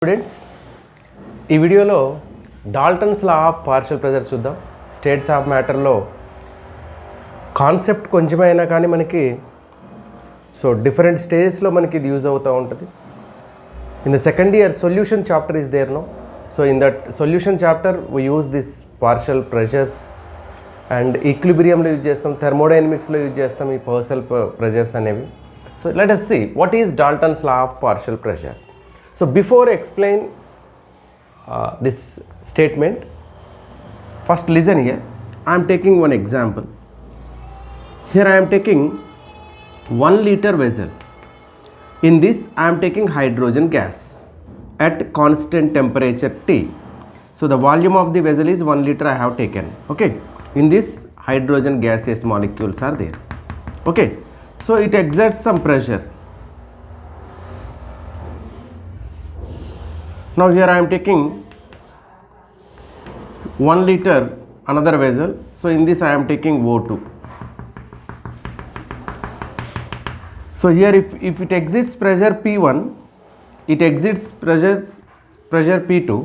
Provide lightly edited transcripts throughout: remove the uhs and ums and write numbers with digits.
Students, ఈ వీడియోలో Dalton's law of partial pressure చూద్దాం. స్టేట్స్ ఆఫ్ మ్యాటర్లో కాన్సెప్ట్ కొంచెమైనా కానీ మనకి డిఫరెంట్ స్టేజెస్లో మనకి ఇది యూజ్ అవుతూ ఉంటుంది. In the second year solution chapter is there no. In that solution chapter we use this partial pressures and ఈక్విలిబ్రియంలో యూజ్ చేస్తాం, థర్మోడైనమిక్స్లో యూజ్ చేస్తాం ఈ పార్షియల్ ప్రెషర్స్ అనేవి. Let us see what is Dalton's law of partial pressure. Before explain this statement, first listen here. I am taking one example. Here I am taking 1 liter vessel. In this I am taking hydrogen gas at constant temperature T. The volume of the vessel is 1 liter I have taken. Okay. In this hydrogen gaseous molecules are there. Okay. It exerts some pressure. Now here I am taking 1 liter another vessel. In this I am taking O2. Here if it exerts pressure P1, it exerts pressure P2.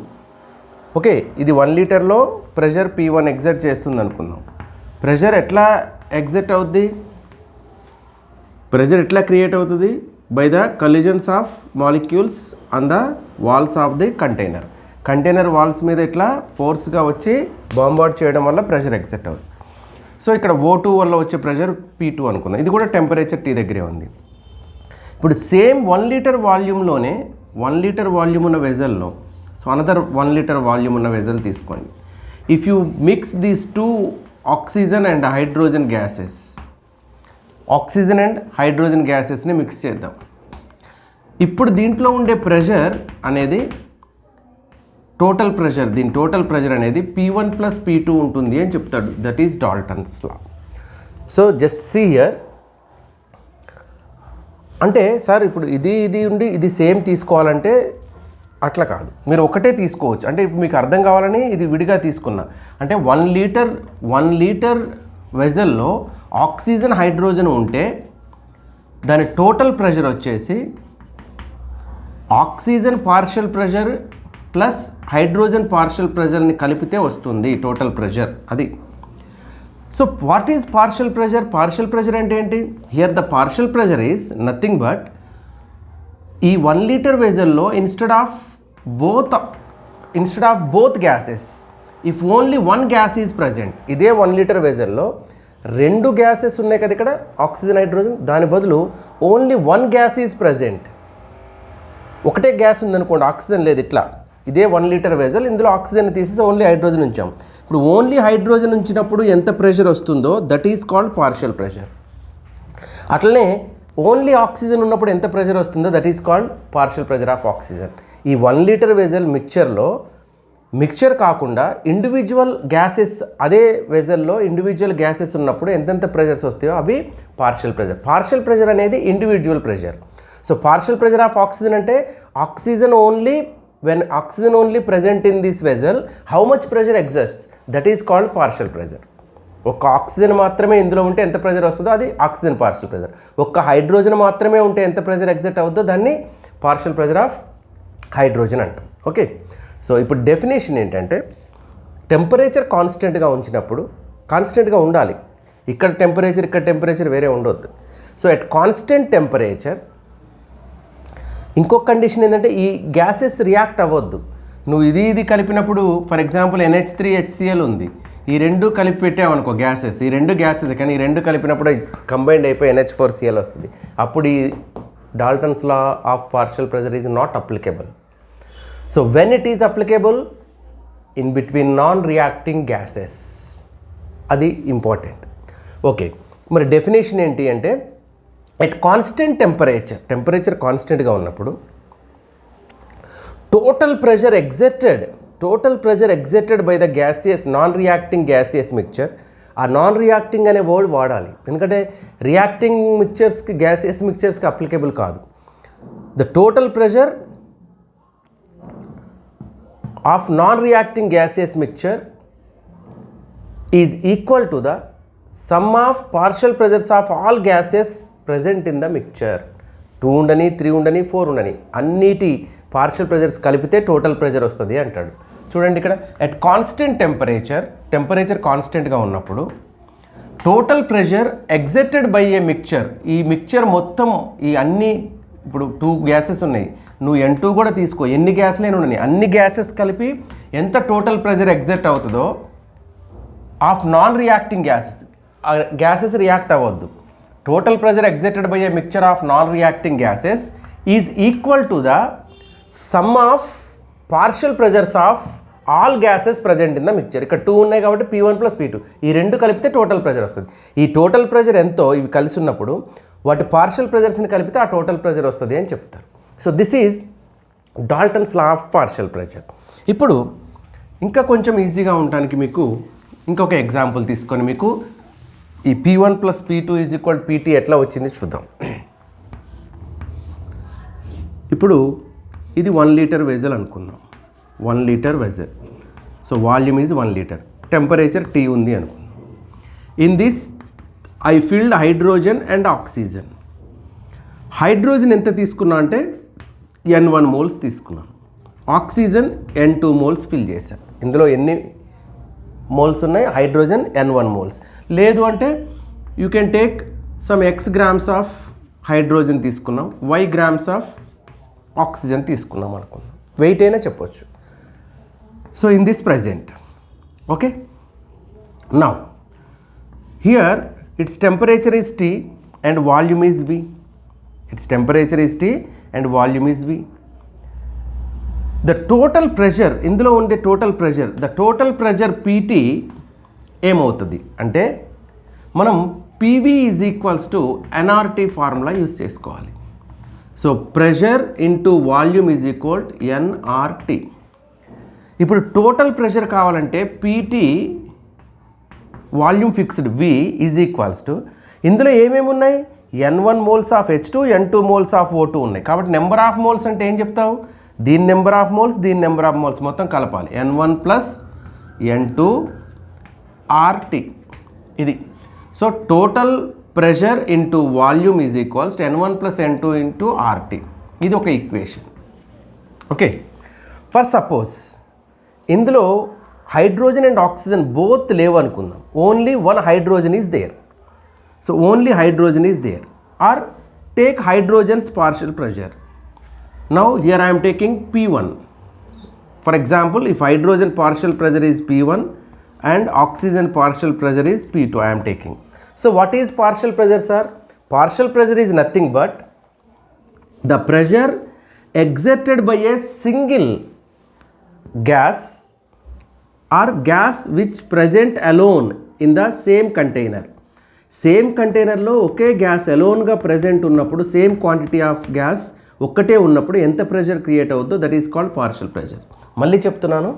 Okay, ఇది 1 లీటర్లో pressure P1 exert చేస్తుంది అనుకుందాం. Pressure ఎట్లా exert అవుద్ది, pressure ఎట్లా create అవుతుంది? By the collisions of molecules on the walls of the container walls మీద ఇట్లా ఫోర్స్గా వచ్చి బాంబార్డ్ చేయడం వల్ల ప్రెషర్ ఎగ్జర్ట్ అవుతుంది. ఇక్కడ O2 వల్ల వచ్చే ప్రెషర్ P2 అనుకుందాం. ఇది కూడా టెంపరేచర్ T దగ్గరే ఉంది. ఇప్పుడు సేమ్ 1 లీటర్ వాల్యూమ్లోనే 1 లీటర్ వాల్యూమ్ ఉన్న వెజల్లో అనదర్ 1 లీటర్ వాల్యూమ్ ఉన్న వెజల్ తీసుకోండి. If you mix these 2 oxygen and hydrogen gases, oxygen and hydrogen గ్యాసెస్ని మిక్స్ చేద్దాం. ఇప్పుడు దీంట్లో ఉండే ప్రెషర్ అనేది టోటల్ ప్రెషర్, దీని టోటల్ ప్రెషర్ అనేది P1 + P2 ఉంటుంది అని చెప్తాడు. That is Dalton's law. Just see here. అంటే సార్ ఇప్పుడు ఇది ఉండి ఇది సేమ్ తీసుకోవాలంటే అట్లా కాదు, మీరు ఒకటే తీసుకోవచ్చు. అంటే ఇప్పుడు మీకు అర్థం కావాలని ఇది విడిగా తీసుకున్నా. అంటే 1 లీటర్ వెజల్లో ఆక్సిజన్ హైడ్రోజన్ ఉంటే దాని టోటల్ ప్రెషర్ వచ్చేసి oxygen partial pressure plus hydrogen partial ప్రెషర్ని కలిపితే వస్తుంది టోటల్ ప్రెషర్ అది. What is partial pressure? Partial pressure అంటే ఏంటి? Here the partial pressure is nothing but ఈ 1 లీటర్ వెజల్లో instead of both gases, if only 1 gas is present, ఇదే 1 litre వెజల్లో 2 gases ఉన్నాయి కదా ఇక్కడ, ఆక్సిజన్ హైడ్రోజన్, దాని బదులు ఓన్లీ 1 గ్యాస్ ఈజ్ ప్రజెంట్. ఒకటే గ్యాస్ ఉందనుకోండి, ఆక్సిజన్ లేదు. ఇట్లా ఇదే 1 లీటర్ వెజల్, ఇందులో ఆక్సిజన్ తీసేసి ఓన్లీ హైడ్రోజన్ ఉంచాం. ఇప్పుడు ఓన్లీ హైడ్రోజన్ ఉంచినప్పుడు ఎంత ప్రెషర్ వస్తుందో that is called partial pressure. అట్లనే ఓన్లీ ఆక్సిజన్ ఉన్నప్పుడు ఎంత ప్రెషర్ వస్తుందో that is called partial pressure of oxygen. ఈ 1 లీటర్ వెజల్ మిక్చర్ కాకుండా ఇండివిజువల్ గ్యాసెస్, అదే వెజల్లో ఇండివిజువల్ గ్యాసెస్ ఉన్నప్పుడు ఎంతెంత ప్రెషర్స్ వస్తాయో అవి పార్షియల్ ప్రెషర్. పార్షియల్ ప్రెషర్ అనేది individual pressure. Partial pressure of oxygen అంటే oxygen only present in this vessel how much pressure exerts, that is called partial pressure. ఒక్క oxygen మాత్రమే ఇందులో ఉంటే ఎంత ప్రెషర్ వస్తుందో అది ఆక్సిజన్ పార్షియల్ ప్రెషర్. ఒక్క హైడ్రోజన్ మాత్రమే ఉంటే ఎంత ప్రెషర్ ఎగ్జర్ట్ అవుతుందో దాన్ని పార్షియల్ ప్రెషర్ ఆఫ్ హైడ్రోజన్ అంటాం. ఓకే, ఇప్పుడు డెఫినేషన్ ఏంటంటే టెంపరేచర్ కాన్స్టెంట్గా ఉంచినప్పుడు, కాన్స్టెంట్గా ఉండాలి. ఇక్కడ టెంపరేచర్ వేరే ఉండొద్దు. ఎట్ కాన్స్టెంట్ టెంపరేచర్ ఇంకొక కండిషన్ ఏంటంటే ఈ గ్యాసెస్ రియాక్ట్ అవ్వద్దు. నువ్వు ఇది కలిపినప్పుడు ఫర్ ఎగ్జాంపుల్ NH3HCl ఉంది, ఈ 2 కలిపి పెట్టామనుకో గ్యాసెస్, ఈ 2 గ్యాసెస్, కానీ ఈ 2 కలిపినప్పుడు కంబైండ్ అయిపోయి NH4Cl వస్తుంది. అప్పుడు ఈ Dalton's law of partial pressure is not applicable. When it is applicable in between non-reacting gases, అది ఇంపార్టెంట్. ఓకే, మరి డెఫినేషన్ ఏంటి అంటే ఎట్ కాన్స్టెంట్ టెంపరేచర్ కాన్స్టెంట్గా ఉన్నప్పుడు total pressure exerted by the non reacting mixture. ఆ నాన్ రియాక్టింగ్ అనే word వాడాలి, ఎందుకంటే రియాక్టింగ్ మిక్చర్స్కి గ్యాసియస్ మిక్చర్స్కి అప్లికేబుల్ కాదు. The total pressure of non-reacting gaseous mixture is equal to the sum of partial pressures of all gases present in the mixture. 2 ఉండని, 3 ఉండని, 4 ఉండని, అన్నిటి partial pressures కలిపితే టోటల్ ప్రెజర్ వస్తుంది అంటాడు. చూడండి ఇక్కడ అట్ కాన్స్టెంట్ టెంపరేచర్ కాన్స్టెంట్గా ఉన్నప్పుడు total pressure exerted by a mixture, ఈ మిక్చర్ మొత్తం ఈ అన్ని ఇప్పుడు 2 గ్యాసెస్ ఉన్నాయి, నువ్వు N2 కూడా తీసుకో, ఎన్ని గ్యాస్లైనా ఉన్నాయి, అన్ని గ్యాసెస్ కలిపి ఎంత టోటల్ ప్రెషర్ ఎగ్జర్ట్ అవుతుందో of non reacting gases, gases react అవ్వద్దు, total pressure exerted by a mixture of non reacting gases is equal to the sum of partial pressures of all gases present in the mixture. ఇక్కడ 2 ఉన్నాయి కాబట్టి P1 + P2, ఈ రెండు కలిపితే total pressure వస్తుంది. ఈ total pressure ఎంతో ఇవి కలిసి ఉన్నప్పుడు వాటి పార్షియల్ ప్రెజర్స్ని కలిపితే ఆ టోటల్ ప్రెజర్ వస్తుంది అని చెప్తారు. So this is Dalton's law of partial pressure. ఇప్పుడు ఇంకా కొంచెం ఈజీగా ఉండడానికి మీకు ఇంకొక ఎగ్జాంపుల్ తీసుకొని మీకు ఈ P1 + P2 = PT ఎట్లా వచ్చింది చూద్దాం. ఇప్పుడు ఇది 1 లీటర్ వెజల్ అనుకుందాం, 1 litre vessel. So volume is 1 litre, temperature T ఉంది అనుకుందాం. In this I filled hydrogen and oxygen. Hydrogen ఎంత తీసుకున్నా అంటే N1 మోల్స్ తీసుకున్నాను, ఆక్సిజన్ N2 మోల్స్ ఫిల్ చేశాను. ఇందులో ఎన్ని మోల్స్ ఉన్నాయి? Hydrogen N1 moles. లేదు అంటే you can take some X grams of hydrogen తీసుకున్నాం, Y గ్రామ్స్ ఆఫ్ ఆక్సిజన్ తీసుకున్నాం అనుకుందాం, వెయిట్ అయినా చెప్పొచ్చు. So in this present, okay, now here it's temperature is T and volume is V. It's temperature is T and volume is V. The total pressure, ఇందులో ఉండే total pressure, the total pressure PT ఏమవుతుంది అంటే మనం PV = nRT formula use చేసుకోవాలి. So pressure into volume is equal nRT. ఇప్పుడు total pressure కావాలంటే PT volume fixed V = ఇందులో ఏమేమి ఉన్నాయి? N1 moles of H2, N2 moles of O2 ఉన్నాయి. కాబట్టి నెంబర్ ఆఫ్ మోల్స్ అంటే ఏం చెప్తావు? దీని నెంబర్ ఆఫ్ మోల్స్, దీని నెంబర్ ఆఫ్ మోల్స్ మొత్తం కలపాలి, N1 + N2 RT ఇది. So total pressure into volume is equals N1 + N2 into RT. ఇది ఒక ఈక్వేషన్. ఓకే, ఫర్ సపోజ్ ఇందులో హైడ్రోజన్ అండ్ ఆక్సిజన్ బోత్ లేవు అనుకుందాం, only 1 hydrogen is there. So only hydrogen is there. Or take hydrogen's partial pressure. Now here I am taking P1. For example, if hydrogen partial pressure is P1 and oxygen partial pressure is P2, I am taking. So what is partial pressure, sir? Partial pressure is nothing but the pressure exerted by a single gas or gas which present alone in the same container. Same కంటైనర్లో ఒకే gas అలోన్గా present ఉన్నప్పుడు, same quantity of gas ఒక్కటే ఉన్నప్పుడు ఎంత pressure create అవుతుందో that is called partial pressure. మళ్ళీ చెప్తున్నాను,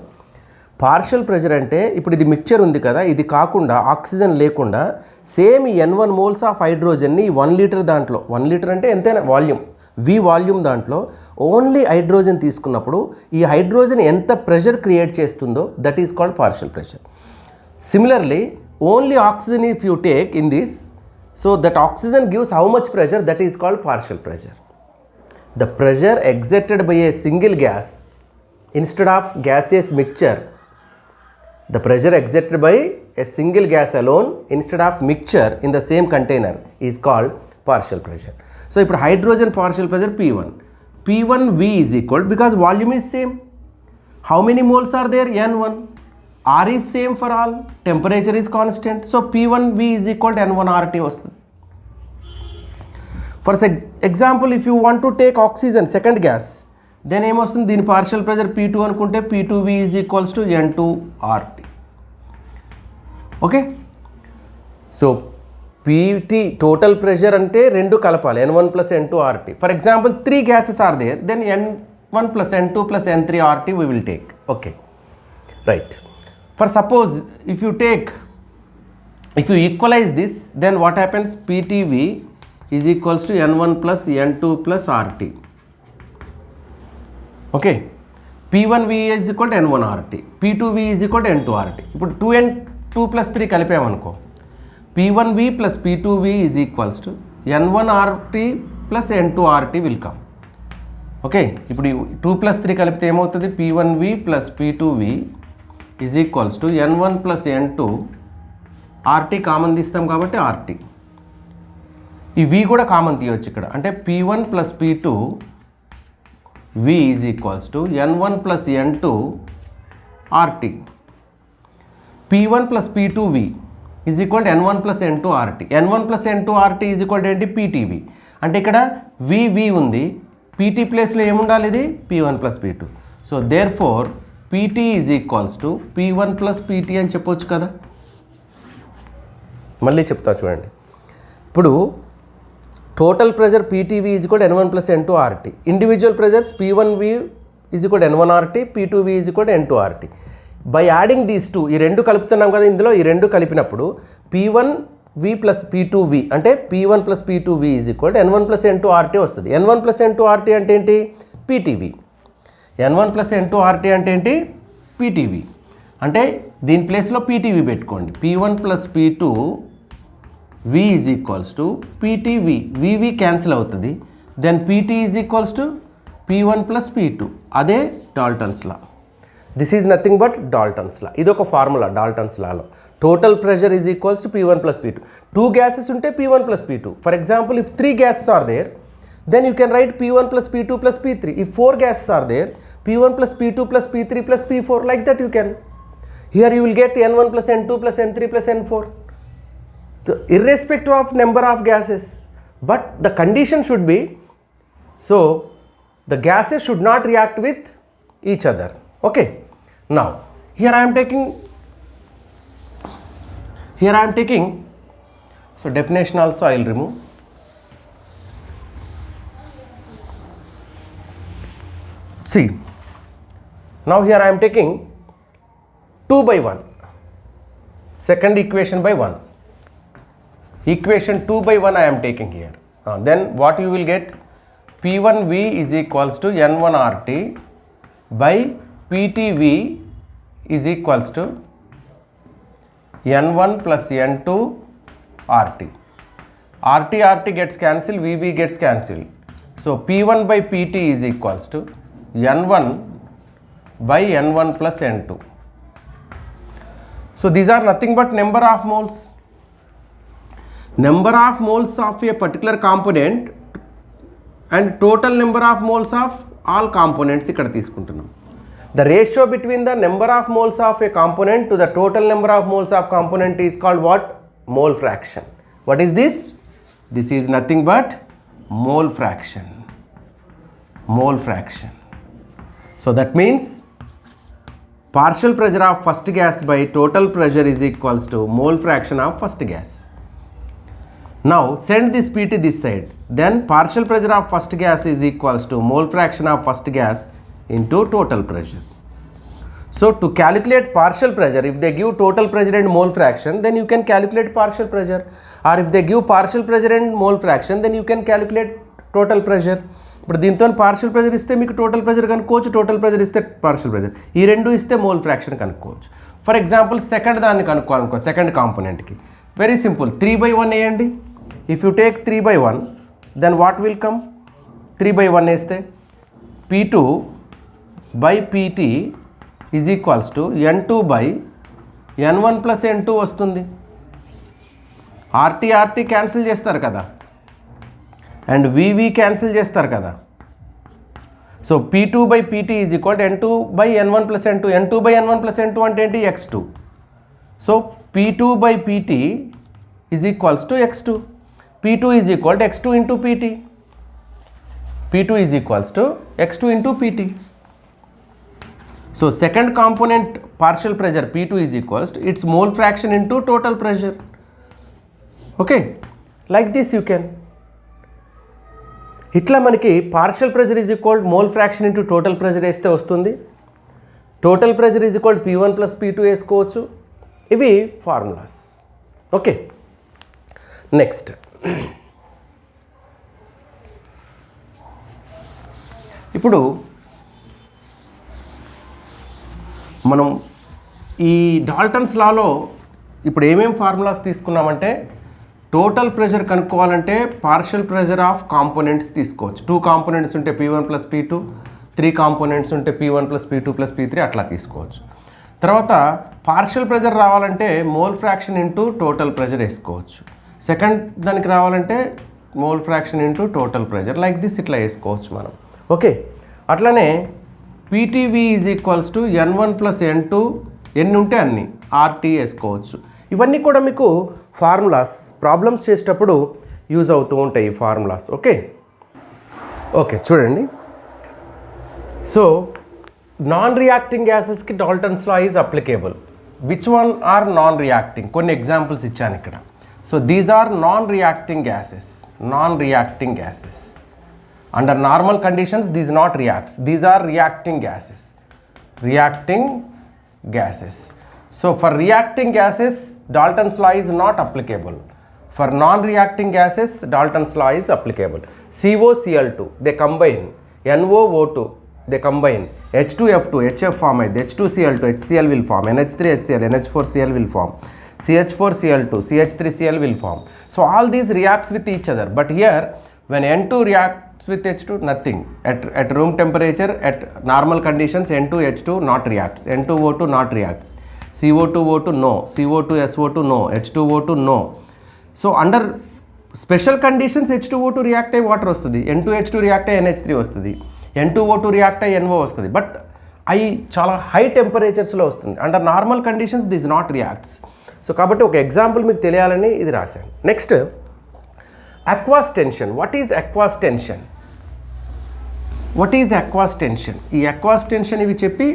partial pressure అంటే ఇప్పుడు ఇది మిక్చర్ ఉంది కదా, ఇది కాకుండా ఆక్సిజన్ లేకుండా సేమ్ ఈ N1 మోల్స్ ఆఫ్ హైడ్రోజన్ని 1 లీటర్ దాంట్లో, 1 లీటర్ అంటే ఎంతైనా వాల్యూమ్, V వాల్యూమ్ దాంట్లో ఓన్లీ హైడ్రోజన్ తీసుకున్నప్పుడు ఈ హైడ్రోజన్ ఎంత ప్రెషర్ క్రియేట్ చేస్తుందో that is called partial pressure. Similarly only oxygen if you take in this, so that oxygen gives how much pressure, that is called partial pressure. The pressure exerted by a single gas instead of gaseous mixture, the pressure exerted by a single gas alone instead of mixture in the same container is called partial pressure. So ఇప్పుడు hydrogen partial pressure P1, P1V is equal, because volume is same. How many moles are there? N1. R is same for all, temperature is constant, so P1V is equal to N1 RT వస్తుంది. For example if you want to take oxygen second gas, then ఏమొస్తుంది? దీని partial pressure P2 అనుకుంటే P2V = N2 RT. Okay, so PT total pressure అంటే రెండు కలపాలి, N1 + N2 RT. For example 3 gases are there, then N1 + N2 + N3 RT we will take. Okay, right. For suppose if you equalize this, then what happens? PTV is equals to N1 + N2 + RT. Okay, P1V is equal to N1 RT, P2V is equal to N2 RT. ఇప్పుడు 2 + 3 కలిపామనుకో, P1V + P2V is equals to N1 RT + N2 RT will come. Okay, ఇప్పుడు 2 + 3 కలిపితే ఏమవుతుంది? P1V + P2V is equals to N1 + N2 RT common తీస్తాం కాబట్టి RT. ఈ V కూడా common తీయవచ్చు ఇక్కడ, అంటే P1 + P2V is equals to N1 + N2 RT. P1 + P2V is equal to N1 + N2 RT. N1 + N2 RT is equal to ఏంటి? PTV. అంటే ఇక్కడ VV ఉంది, PT ప్లేస్లో ఏముండాలి? ఇది P1 + P2. So therefore PT is equals to P1 + PT అని చెప్పొచ్చు కదా. మళ్ళీ చెప్తా చూడండి. ఇప్పుడు total pressure PTV is equal to N1 + N2 RT. Individual pressures P1V is equal to N1 RT, P2V is equal to N2 RT. By adding these two, ఈ రెండు కలుపుతున్నాం కదా ఇందులో, ఈ రెండు కలిపినప్పుడు P1V + P2V అంటే P1 + P2V is equal to N1 + N2 RT వస్తుంది. N1 + N2 RT అంటే ఏంటి? PTV. N1 + N2 RT అంటే ఏంటి? PTV. అంటే దీని ప్లేస్లో PTV పెట్టుకోండి. P1 + P2V is equals to PTV. VV cancel అవుతుంది. Then PT is equals to P1 + P2. అదే Dalton's law. This is nothing but Dalton's law. ఇది ఒక ఫార్ములా డాల్టన్స్ లాలో. Total pressure is equals to P1 + P2. 2 gases ఉంటే P1 + P2. For example, if 3 gases are there, then you can write P1 + P2 + P3. If 4 gases are there, P1 + P2 + P3 + P4, like that you can. Here you will get N1 + N2 + N3 + N4. So, irrespective of number of gases, but the condition should be, so the gases should not react with each other. Okay, now here I am taking so definition also I will remove. See, now here I am taking 2/1, second equation by 1. Equation 2/1 I am taking here. Then what you will get? P1V is equals to N1 RT by PTV is equals to N1 + N2 RT. RT gets cancelled, VV gets cancelled. So P1 by PT is equals to N1 by N1 + N2. So these are nothing but number of moles. Number of moles of a particular component and total number of moles of all components ఇక్కడ తీసుకుంటున్నాం. The ratio between the number of moles of a component to the total number of moles of component is called what? Mole fraction. What is this? This is nothing but mole fraction. Mole fraction. So that means partial pressure of first gas by total pressure is equals to mole fraction of first gas. Now send this PT this side. Then partial pressure of first gas is equals to mole fraction of first gas into total pressure. So to calculate partial pressure, if they give total pressure and mole fraction, then you can calculate partial pressure. Or if they give partial pressure and mole fraction, then you can calculate total pressure. ఇప్పుడు దీంతో partial pressure ఇస్తే మీకు total pressure కనుక్కోవచ్చు, total pressure ఇస్తే partial pressure, ఈ రెండు ఇస్తే mole fraction కనుక్కోవచ్చు. ఫర్ ఎగ్జాంపుల్ సెకండ్ దాన్ని కనుక్కోవాలనుకో, సెకండ్ కాంపోనెంట్కి వెరీ సింపుల్, 3/1 వేయండి. If you take 3/1, then what will come? 3/1 వేస్తే P2 by PT is equals to N2 by N1 + N2 వస్తుంది. RT క్యాన్సిల్ చేస్తారు కదా, అండ్ VV క్యాన్సిల్ చేస్తారు కదా. So P2 by PT is equal to N2 by N1 + N2. N2 by N1 + N2 అంటే ఏంటి? X2. So P2 by PT is equals to X2. P2 is equal to X2 into PT. P2 is equals to X2 into PT. So second component partial pressure P2 is equals to its mole fraction into total pressure. Okay, like this you can. ఇట్లా మనకి partial pressure is equal mole fraction into total pressure వేస్తే వస్తుంది. Total pressure is equal P1 + P2 వేసుకోవచ్చు. ఇవి formulas. Okay, next ఇప్పుడు మనం ఈ Dalton's లాలో ఇప్పుడు ఏమేమి ఫార్ములాస్ తీసుకున్నామంటే టోటల్ ప్రెషర్ కనుక్కోవాలంటే పార్షియల్ ప్రెషర్ ఆఫ్ కాంపోనెంట్స్ తీసుకోవచ్చు. 2 కాంపోనెంట్స్ ఉంటే P1 + P2, 3 కాంపోనెంట్స్ ఉంటే P1 + P2 + P3 అట్లా తీసుకోవచ్చు. తర్వాత పార్షియల్ ప్రెషర్ రావాలంటే mole fraction into total pressure వేసుకోవచ్చు. సెకండ్ దానికి రావాలంటే mole fraction into total pressure, like this ఇట్లా వేసుకోవచ్చు మనం. ఓకే, అట్లనే PTV = N1 + N2, ఎన్ని ఉంటే అన్ని RT వేసుకోవచ్చు. ఇవన్నీ కూడా మీకు ఫార్ములాస్ ప్రాబ్లమ్స్ చేసేటప్పుడు యూజ్ అవుతూ ఉంటాయి ఈ ఫార్ములాస్. ఓకే ఓకే చూడండి. సో నాన్ రియాక్టింగ్ గ్యాసెస్కి Dalton's law is applicable. Which one are non reacting? కొన్ని ఎగ్జాంపుల్స్ ఇచ్చాను ఇక్కడ. So these are non reacting gases. Under normal conditions these not reacts. These are reacting gases. So for reacting gases, Dalton's law is not applicable. For non-reacting gases, Dalton's law is applicable. COCl2, they combine. NOO2, they combine. H2F2, HF form. H2Cl2, HCl will form. NH3HCl, NH4Cl will form. CH4Cl2, CH3Cl will form. So all these reacts with each other. But here, when N2 reacts with H2, nothing. At room temperature, at normal conditions, N2H2 not reacts. N2O2 not reacts. CO2O2 no, CO2SO2 no, H2O2 no. So under special conditions H2O2 react అయ్యి water వస్తుంది, N2H2 react అయ్యి NH3 వస్తుంది, N2O2 react అయ్యి NO వస్తుంది. But అవి చాలా high టెంపరేచర్స్లో వస్తుంది. Under normal conditions this not reacts. So కాబట్టి ఒక ఎగ్జాంపుల్ మీకు తెలియాలని ఇది రాశాను. Next aqueous tension. What is aqueous tension? ఈ అక్వాస్ టెన్షన్ ఇవి చెప్పి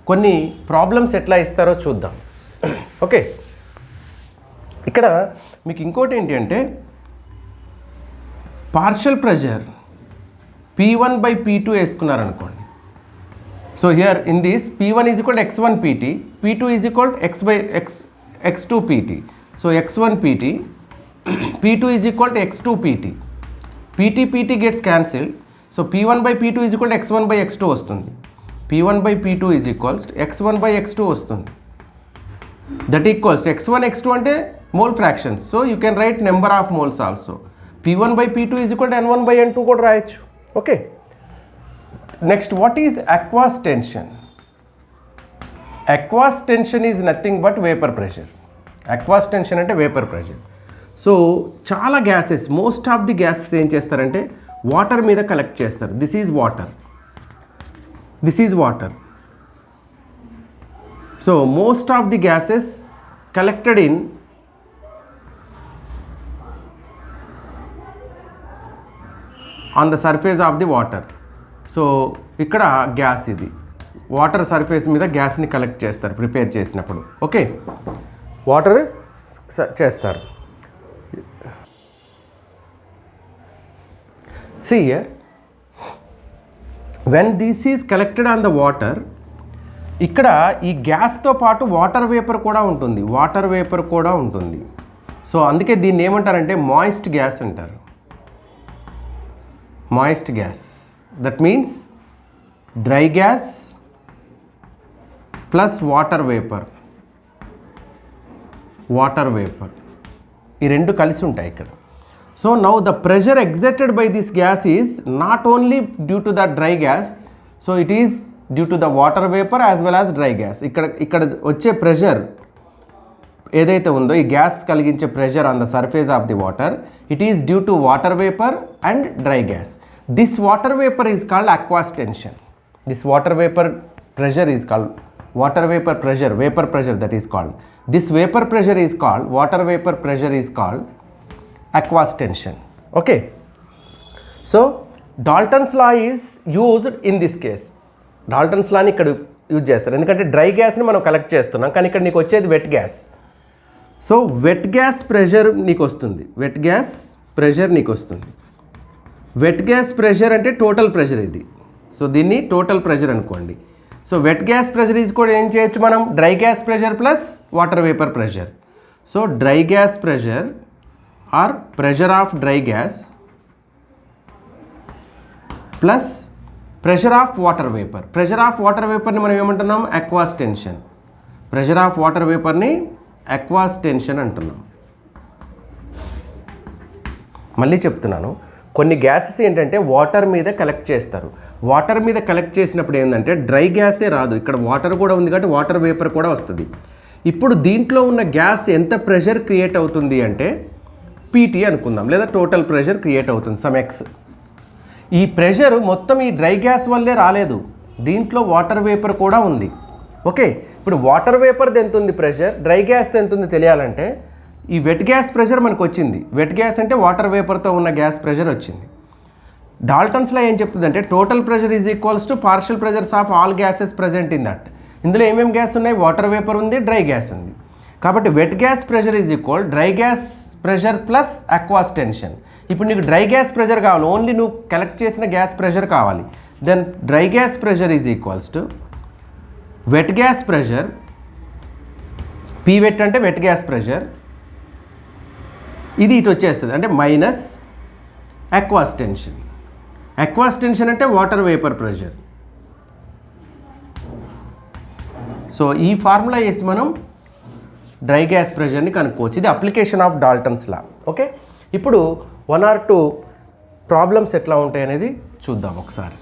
కొన్ని ప్రాబ్లమ్స్ ఎట్లా ఇస్తారో చూద్దాం. ఓకే, ఇక్కడ మీకు ఇంకోటి ఏంటి అంటే పార్షియల్ ప్రెషర్ P1/P2 వేసుకున్నారనుకోండి. So here in this P1 = x1 PT, P2 = x2 PT. So x1 PT, P2 = x2 PT. PT gets cancelled. So P1/P2 = x1/x2 వస్తుంది. P1/P2 = x1/x2 వస్తుంది. దట్ ఈక్వల్స్ x1 x2 అంటే mole fractions. So you can write number of moles also. P1/P2 = N1/N2 కూడా రాయొచ్చు. Okay, next what is aqueous tension? Aqueous tension is nothing but vapour pressure. Aqueous tension అంటే vapour pressure. So చాలా gases, most of the gases ఏం చేస్తారంటే water మీద collect చేస్తారు. This is water. So most of the gases collected on the surface of the water. So ఇక్కడ gas, ఇది water surface మీద గ్యాస్ని కలెక్ట్ చేస్తారు ప్రిపేర్ చేసినప్పుడు. ఓకే, వాటర్ చేస్తారు. See here, when this is collected on the water, ఇక్కడ ఈ గ్యాస్తో పాటు వాటర్ వేపర్ కూడా ఉంటుంది. సో అందుకే దీన్ని ఏమంటారంటే మాయిస్ట్ గ్యాస్ అంటారు. Moist gas, that means dry gas plus water vapour. ఈ రెండు కలిసి ఉంటాయి ఇక్కడ. So now the pressure exerted by this gas is not only due to the dry gas, so it is due to the water vapour as well as dry gas. ఇక్కడ వచ్చే pressure ఏదైతే ఉందో, ఈ గ్యాస్ కలిగించే pressure on the surface of the water, it is due to water vapour and dry gas. This water vapour is called aqueous tension. This water vapour pressure is called water vapor pressure, that is called. This vapor pressure is called, water vapor pressure is called aqueous tension. Okay, so Dalton's law is used in this case. Dalton's law ni ikkada use చేస్తారు, ఎందుకంటే dry గ్యాస్ని మనం collect చేస్తున్నాం, కానీ ఇక్కడ నీకు వచ్చేది wet gas. So wet gas pressure నీకు వస్తుంది, వెట్ గ్యాస్ ప్రెషర్ అంటే టోటల్ ప్రెషర్ ఇది. సో దీన్ని టోటల్ ప్రెషర్ అనుకోండి. So wet gas pressure is కూడా ఏం చేయొచ్చు మనం, dry gas pressure plus water vapour pressure. So dry gas pressure or pressure of dry gas plus pressure of water vapour. Pressure of water వేపర్ని మనం ఏమంటున్నాం, aqueous tension. Pressure of water వేపర్ని aqueous tension అంటున్నాం. మళ్ళీ చెప్తున్నాను, కొన్ని gases ఏంటంటే water మీద కలెక్ట్ చేస్తారు. వాటర్ మీద కలెక్ట్ చేసినప్పుడు ఏంటంటే డ్రై గ్యాసే రాదు, ఇక్కడ వాటర్ కూడా ఉంది కాబట్టి వాటర్ వేపర్ కూడా వస్తుంది. ఇప్పుడు దీంట్లో ఉన్న గ్యాస్ ఎంత ప్రెషర్ క్రియేట్ అవుతుంది అంటే పీటీ అనుకుందాం, లేదా టోటల్ ప్రెషర్ క్రియేట్ అవుతుంది సమ్ ఎక్స్. ఈ ప్రెషర్ మొత్తం ఈ డ్రై గ్యాస్ వల్లే రాలేదు, దీంట్లో వాటర్ వేపర్ కూడా ఉంది. ఓకే, ఇప్పుడు వాటర్ వేపర్ది ఎంత ఉంది ప్రెషర్, డ్రై గ్యాస్ది ఎంత ఉంది తెలియాలంటే ఈ వెట్ గ్యాస్ ప్రెషర్ మనకు వచ్చింది. వెట్ గ్యాస్ అంటే వాటర్ వేపర్తో ఉన్న గ్యాస్ ప్రెషర్ వచ్చింది. డాల్టన్స్లో ఏం చెప్తుందంటే total pressure is equals to partial pressures of all gases present in that. ఇందులో ఏమేమి గ్యాస్ ఉన్నాయి, వాటర్ వేపర్ ఉంది, డ్రై గ్యాస్ ఉంది. కాబట్టి wet gas pressure is equal dry gas pressure plus aqueous tension. ఇప్పుడు నీకు డ్రై గ్యాస్ ప్రెషర్ కావాలి, only నువ్వు కలెక్ట్ చేసిన గ్యాస్ ప్రెషర్ కావాలి. Then dry gas pressure is equals to wet gas pressure, P wet అంటే wet gas pressure, ఇది ఇటు వచ్చేస్తుంది అంటే minus aqueous tension. Aqueous tension అంటే వాటర్ వేపర్ ప్రెషర్. సో ఈ ఫార్ములా వేసి మనం డ్రై గ్యాస్ ప్రెషర్ని కనుక్కోవచ్చు. ఇది application of Dalton's law. Okay, ఇప్పుడు 1 or 2 ప్రాబ్లమ్స్ ఎట్లా ఉంటాయి అనేది చూద్దాం ఒకసారి.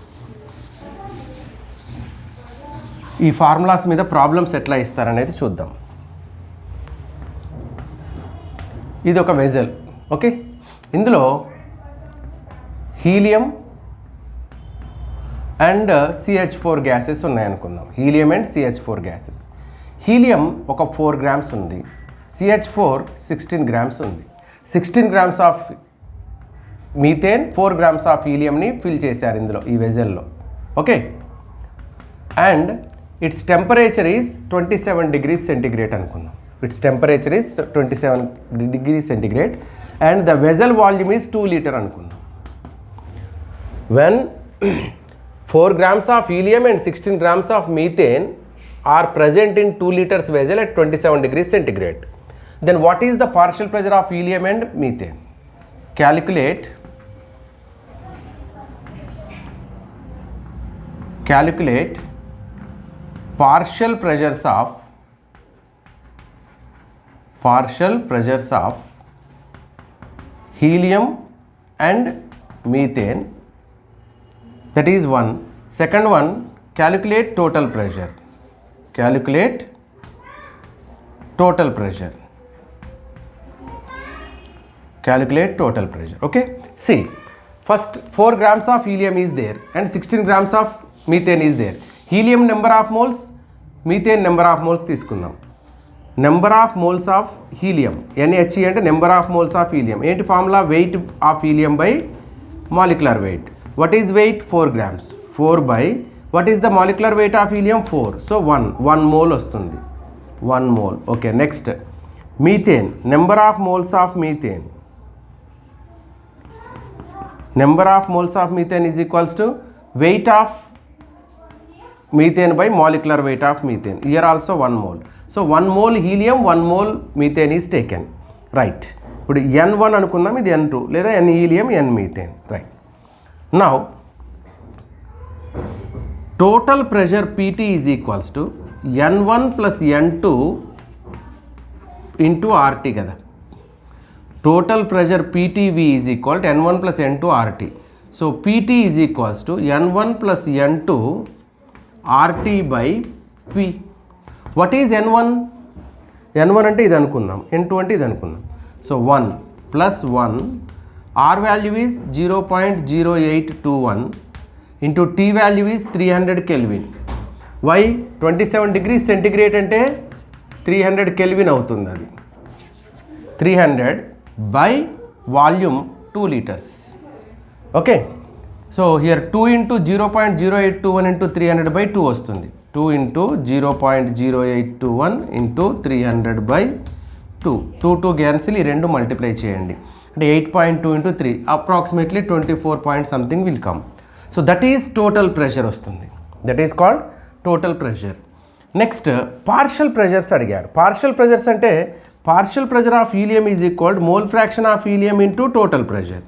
ఈ ఫార్ములాస్ మీద ప్రాబ్లమ్స్ ఎట్లా ఇస్తారనేది చూద్దాం. ఇది ఒక వెజల్. ఓకే, ఇందులో హీలియం అండ్ CH4 గ్యాసెస్ ఉన్నాయనుకుందాం. Helium and CH4 gases. Helium ఒక 4 grams ఉంది, CH4 16 grams ఉంది. 16 grams of methane, 4 grams of హీలియంని ఫిల్ చేశారు ఇందులో ఈ వెజల్లో. Okay, and it's temperature is 27 degrees centigrade అనుకుందాం. Its temperature is 27 degrees centigrade and the vessel volume is 2 liter అనుకుందాం. When 4 grams of helium and 16 grams of methane are present in 2 liters vessel at 27 degrees centigrade, then what is the partial pressure of helium and methane? Calculate partial pressures of helium and methane. That is one. Second one, calculate total pressure. Calculate total pressure. Calculate total pressure. Okay. See, first 4 grams of helium is there and 16 grams of methane is there. Helium number of moles, methane number of moles తీసుకుందాం. Number of moles of helium, NHE అంటే number of moles of helium. ఏంటి formula, weight of helium by molecular weight. What is weight, 4 grams. 4 by what is the molecular weight of helium, 4. So 1 mole వస్తుంది, 1 mole. Okay, next methane, number of moles of methane. Number of moles of methane is equals to weight of methane by molecular weight of methane. Here also 1 mole. So 1 mole helium, 1 mole methane is taken. Right. ఇప్పుడు N1 అనుకుందాం, ఇది N2, లేదా N helium, N methane. Right. Now total pressure PT is equals to N1 plus N2 into RT కదా. Total pressure PTV is equal to N1 plus N2 RT. So PT is equals to N1 plus N2 RT by P. What is N1? N1 అంటే ఇది అనుకుందాం, N2 అంటే ఇది అనుకుందాం. So 1 plus 1, R value is 0.0821 into T value is 300 Kelvin. Why? 27 degrees centigrade అంటే 300 Kelvin అవుతుంది. అది 300 by volume 2 liters. Okay, so here 2 into 0.0821 into 300 by 2 వస్తుంది. 2 into 0.0821 into 300 by 2. 2 క్యాన్సిల్, ఈ రెండు మల్టిప్లై చేయండి అంటే 8.2 into 3, approximately 24 point something will come. So that is total pressure వస్తుంది. That is called total pressure. Next partial pressures అడిగారు. Partial pressures అంటే partial pressure of helium is equalled mole fraction of helium into total pressure.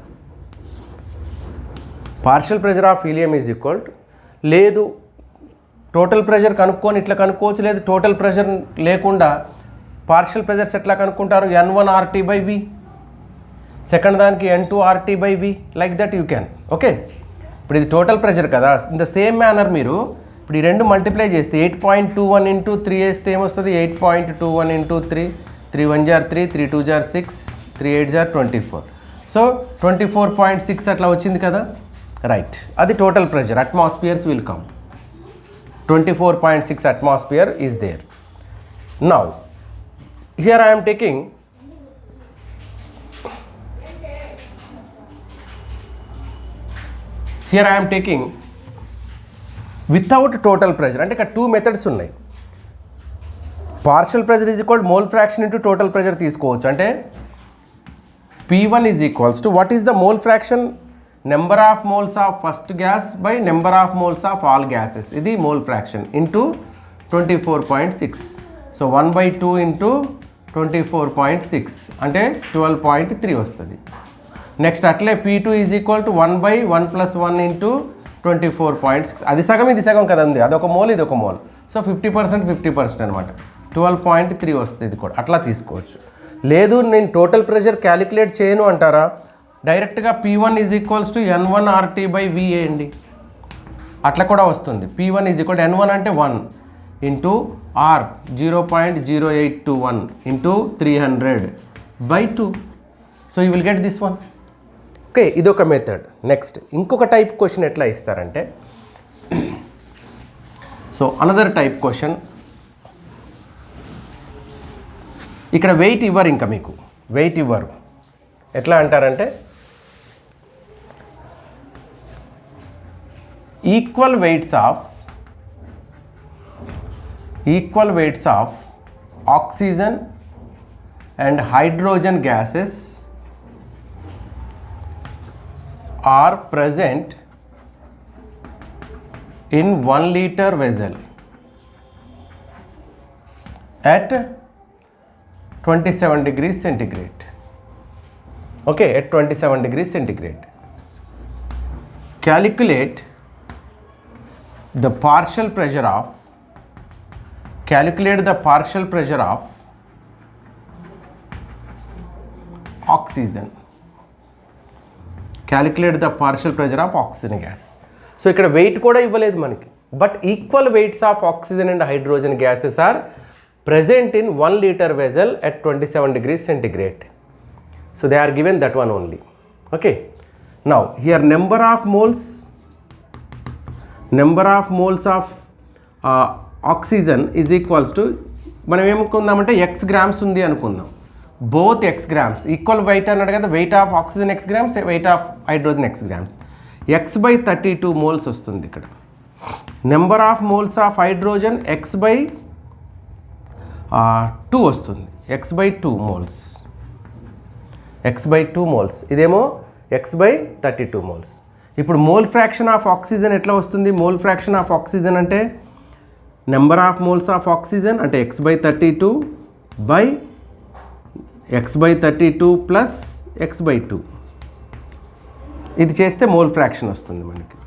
Partial pressure of helium is equalled, లేదు total pressure కనుక్కొని ఇట్లా కనుక్కోవచ్చు, లేదు total pressure లేకుండా partial pressures ఎట్లా కనుక్కుంటారు, N1 RT by V. Second దానికి N2RT/V, like that you can. Okay, ఇప్పుడు ఇది టోటల్ ప్రెషర్ కదా. ఇన్ ద సేమ్ మేనర్ మీరు ఇప్పుడు ఈ రెండు మల్టిప్లై చేస్తే 8.21 ఇంటూ 3 వేస్తే ఏమొస్తుంది? 8.21 into 3, 3 1 jar 3, 3 2 jar 6, 3 8 jar 24. So 24.6 అట్లా వచ్చింది కదా, రైట్. అది total pressure. Atmospheres will come. 24.6 atmosphere is there. Now here I am taking without total pressure. అంటే ఇక్కడ 2 మెథడ్స్ ఉన్నాయి. Partial pressure is equal mole fraction into total pressure తీసుకోవచ్చు. అంటే P1 is equals to what is the mole fraction? Number of moles of first gas by number of moles of all gases. ఇది mole fraction into 24.6. So 1/2 into 24.6 అంటే 12.3 వస్తుంది. Next అట్లే P2 is equal to 1/1 + 1 into 24.6. అది సగం ఇది సగం కదా ఉంది, అదొక మోల్ ఇది ఒక మోల్. సో 50% 50% అనమాట. 12.3 వస్తుంది. ఇది కూడా అట్లా తీసుకోవచ్చు. లేదు నేను టోటల్ ప్రెషర్ క్యాలిక్యులేట్ చేయను అంటారా, డైరెక్ట్గా P1 is equals to N1RT/V వేయండి, అట్లా కూడా వస్తుంది. P1 is equal to N1 అంటే 1 into R 0.0821 into 300/2. So you will get this one. Okay, ఇది ఒక మెథడ్. నెక్స్ట్ ఇంకొక టైప్ క్వశ్చన్ ఎట్లా ఇస్తారంటే, సో అనదర్ టైప్ క్వశ్చన్, ఇక్కడ వెయిట్ ఇవ్వరు, ఇంకా మీకు వెయిట్ ఇవ్వరు. ఎట్లా అంటారంటే equal weights of oxygen and hydrogen gases are present in 1 liter vessel at 27 degrees centigrade. Okay, at 27 degrees centigrade. Calculate the partial pressure of oxygen. Calculate the partial pressure of oxygen gas. So ఇక్కడ weight కూడా ఇవ్వలేదు మనకి, but equal weights of oxygen and hydrogen gases are present in 1 liter vessel at 27 degrees centigrade. So they are given that one only. Okay, now here number of moles of oxygen is equals to, మనం ఏమనుకుందామంటే x grams ఉంది అనుకుందాం. Both x grams equal wait అన్నాడు కదా, weight of oxygen x grams, weight of hydrogen x grams. x/32 moles వస్తుంది ఇక్కడ. Number of moles of hydrogen x/2 వస్తుంది. x/2 moles, ఇదేమో x/32 moles. ఇప్పుడు మోల్ ఫ్రాక్షన్ ఆఫ్ ఆక్సిజన్ ఎట్లా వస్తుంది? Mole fraction of oxygen అంటే number of moles of oxygen అంటే x/32 by x/32 plus x/2. ఇది చేస్తే మోల్ ఫ్రాక్షన్ వస్తుంది మనకి.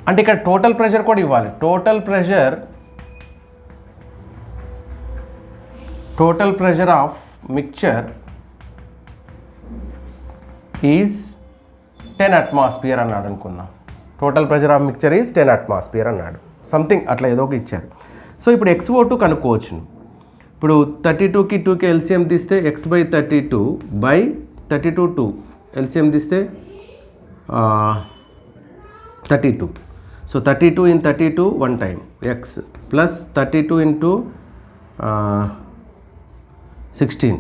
అంటే ఇక్కడ టోటల్ ప్రెషర్ కూడా ఇవ్వాలి. Total pressure of mixture is 10 atmosphere అన్నాడు అనుకుందాం. Total pressure of mixture is 10 atmosphere అన్నాడు. సంథింగ్ అట్లా ఏదో ఒక ఇచ్చారు. సో ఇప్పుడు XO2 కనుక్కోవచ్చు. ఇప్పుడు 32కి 2కి ఎల్సిఎం తీస్తే x/32 బై 32 ఎల్సిఎం తీస్తే 32. So 32 in 32 1 time x plus 32 into 16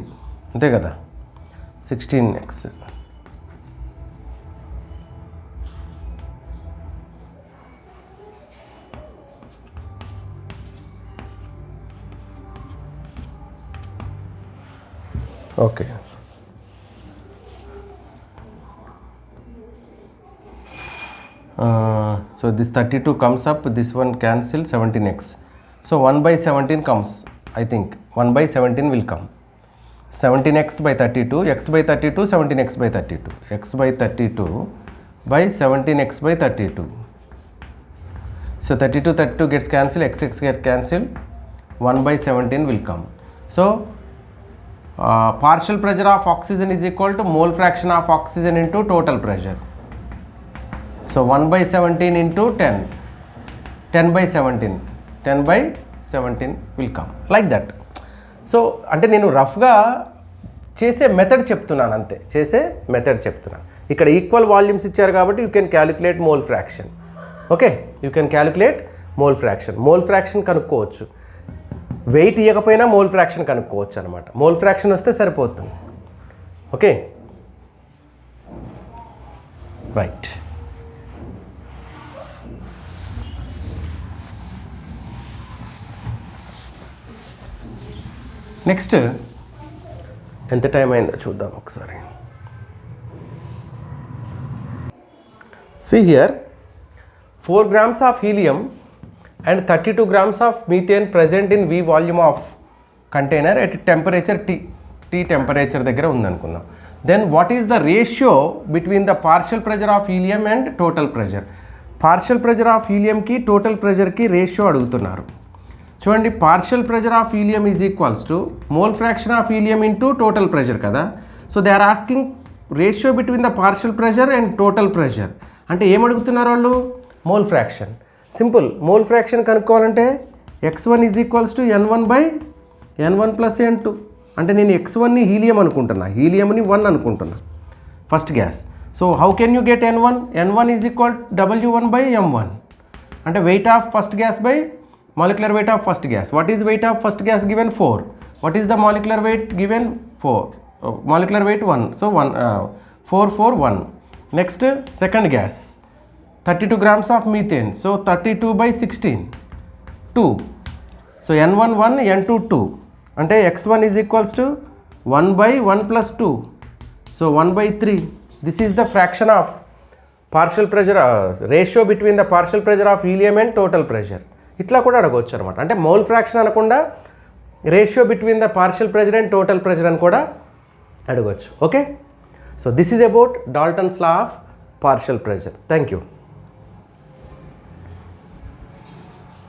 అంతే కదా, 16x. Okay. So this 32 comes up, this one cancel, 17x. So 1/17 comes, I think 1/17 will come. 17x/32, x/32, 17x/32, x/32 by 17x/32. So 32 gets cancelled, x gets cancelled, 1/17 will come. So partial pressure of oxygen is equal to mole fraction of oxygen into total pressure. So 1/17 into 10, 10/17, 10/17 will come like that. So అంటే నేను రఫ్గా చేసే method చెప్తున్నాను అంతే, చేసే method చెప్తున్నాను. ఇక్కడ equal volumes ఇచ్చారు కాబట్టి you can calculate mole fraction. Okay, you can calculate mole fraction. Mole fraction కనుక్కోవచ్చు, వెయిట్ ఇవ్వకపోయినా మోల్ ఫ్రాక్షన్ కనుక్కోవచ్చు అనమాట. మోల్ ఫ్రాక్షన్ వస్తే సరిపోతుంది. Okay, right. నెక్స్ట్ ఎంత టైం అయిందో చూద్దాం ఒకసారి. See here, 4 grams of helium and 32 grams of methane present in V volume of container at temperature T temperature దగ్గర ఉందనుకుందాం. Then what is the ratio between the partial pressure of helium and total pressure? Partial pressure of helium కి total pressure కి ratio అడుగుతున్నారు. చూడండి, partial pressure of helium is equals to mole fraction of helium into total pressure కదా. So they are asking ratio between the partial pressure and total pressure. అంటే ఏం అడుగుతున్నారు వాళ్ళు? Mole fraction. Simple, mole fraction కనుక్కోవాలంటే x1 is equals to n1 plus n2. అంటే నేను x1ని helium అనుకుంటున్నా, హీలియంని 1 అనుకుంటున్నా, first gas. So how can you get n1 is equal W1/m1 అంటే weight of first gas by molecular weight of first gas. What is weight of first gas given? 4. What is the molecular weight given? 4. Molecular weight 1. So 4 4 1. Next, second gas, 32 grams of methane. So 32/16 2. So n1 1 n2 2 అంటే x1 is equals to 1/1 plus 2. So 1/3. This is the fraction of partial pressure, ratio between the partial pressure of helium and total pressure. ఇట్లా కూడా అడగవచ్చు అనమాట. అంటే mole fraction అనకుండా ratio between the partial pressure and total pressure అని కూడా అడగవచ్చు. Okay, so this is about Dalton's law of partial pressure. Thank you.